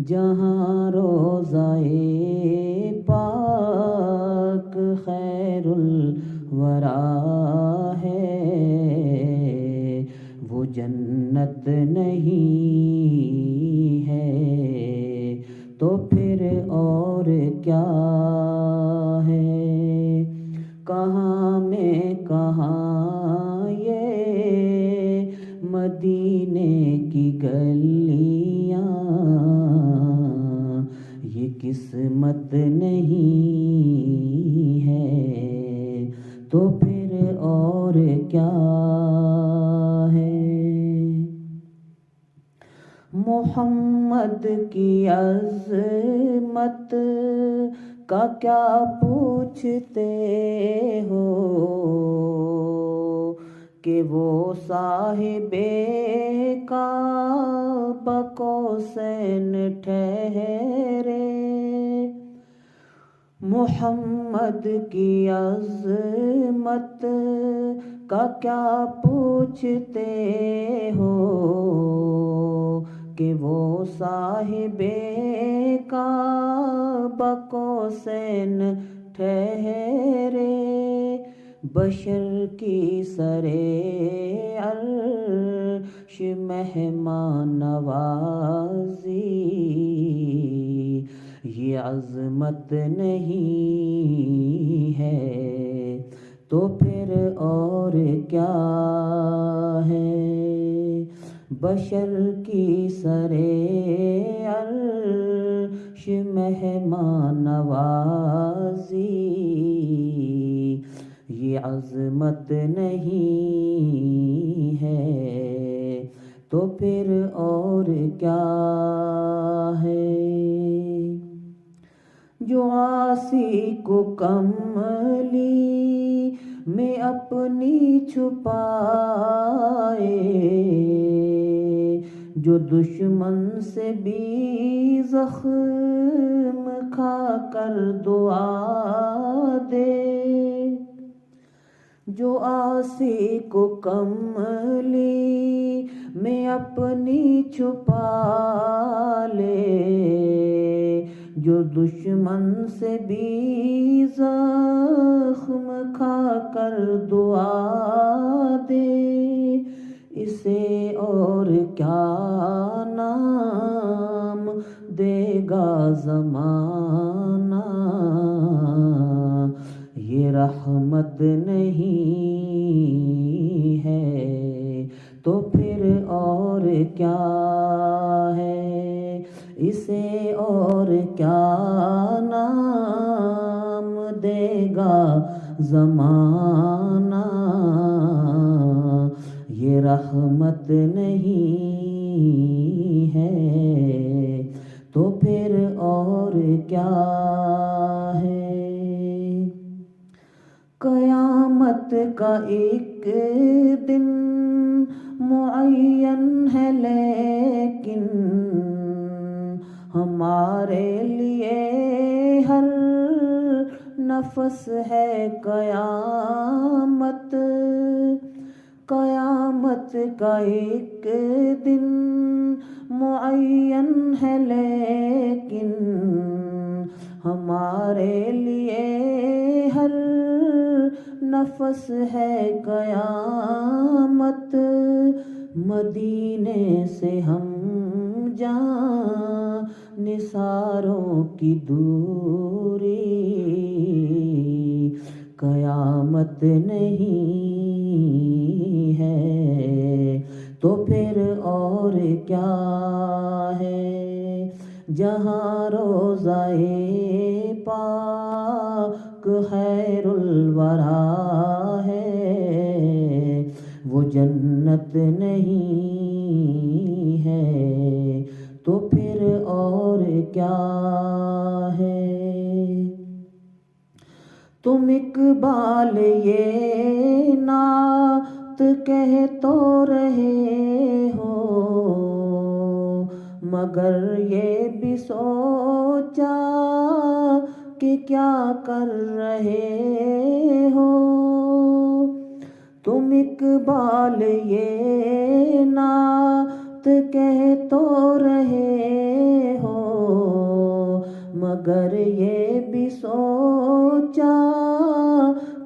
جہاں روضائے پاک خیر الورا ہے، وہ جنت نہیں ہے تو پھر اور کیا ہے؟ کہاں میں کہاں یہ مدینے کی گلیاں، یہ قسمت نہیں ہے تو پھر اور کیا ہے؟ محمد کی عظمت کا کیا پوچھتے ہو کہ وہ صاحب کعبہ قوسین ٹھہرے؟ محمد کی عظمت کا کیا پوچھتے ہو کہ وہ صاحب کعبہ قوسین ٹھہرے؟ بشر کی سرے عرش مہمان نوازی، یہ عظمت نہیں ہے تو پھر اور کیا ہے؟ بشر کی سرے عرش مہمان نوازی، یہ عظمت نہیں ہے تو پھر اور کیا ہے؟ جو عاصی کو کملی میں اپنی چھپائے، جو دشمن سے بھی زخم کھا کر دعا دے، جو عاصی کو کملی میں اپنی چھپا لے، جو دشمن سے بھی زخم کھا کر دعا دے، اسے اور کیا نام دے گا زمانہ؟ یہ رحمت نہیں ہے تو پھر اور کیا ہے؟ اسے اور کیا نام دے گا زمانہ؟ یہ رحمت نہیں ہے تو پھر اور کیا ہے؟ قیامت کا ایک دن معین ہے لیکن ہمارے لیے ہر نفس ہے قیامت۔ قیامت کا ایک دن معین ہے لیکن ہمارے لیے ہر نفس ہے قیامت۔ مدینے سے ہم جان نثاروں کی دوری، قیامت نہیں ہے تو پھر اور کیا ہے؟ جہاں روضائے پاک خیر الورا ہے، وہ جنت نہیں ہے تو پھر اور کیا ہے؟ تم اقبال یہ نعت کہہ تو رہے ہو، مگر یہ بھی سوچا کہ کیا کر رہے ہو؟ تم اقبال یہ نعت کہہ تو رہے اگر یہ بھی سوچا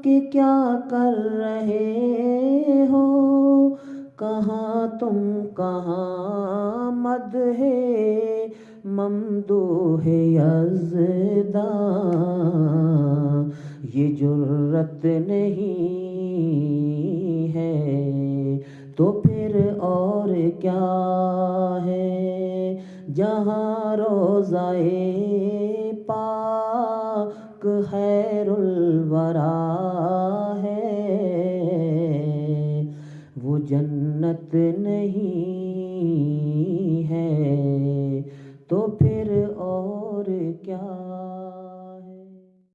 کہ کیا کر رہے ہو، کہاں تم کہاں مدح ممدوح یزداں، یہ جرت نہیں ہے تو پھر اور کیا ہے، جہاں روضہ پاک خیر الورا ہے وہ جنت نہیں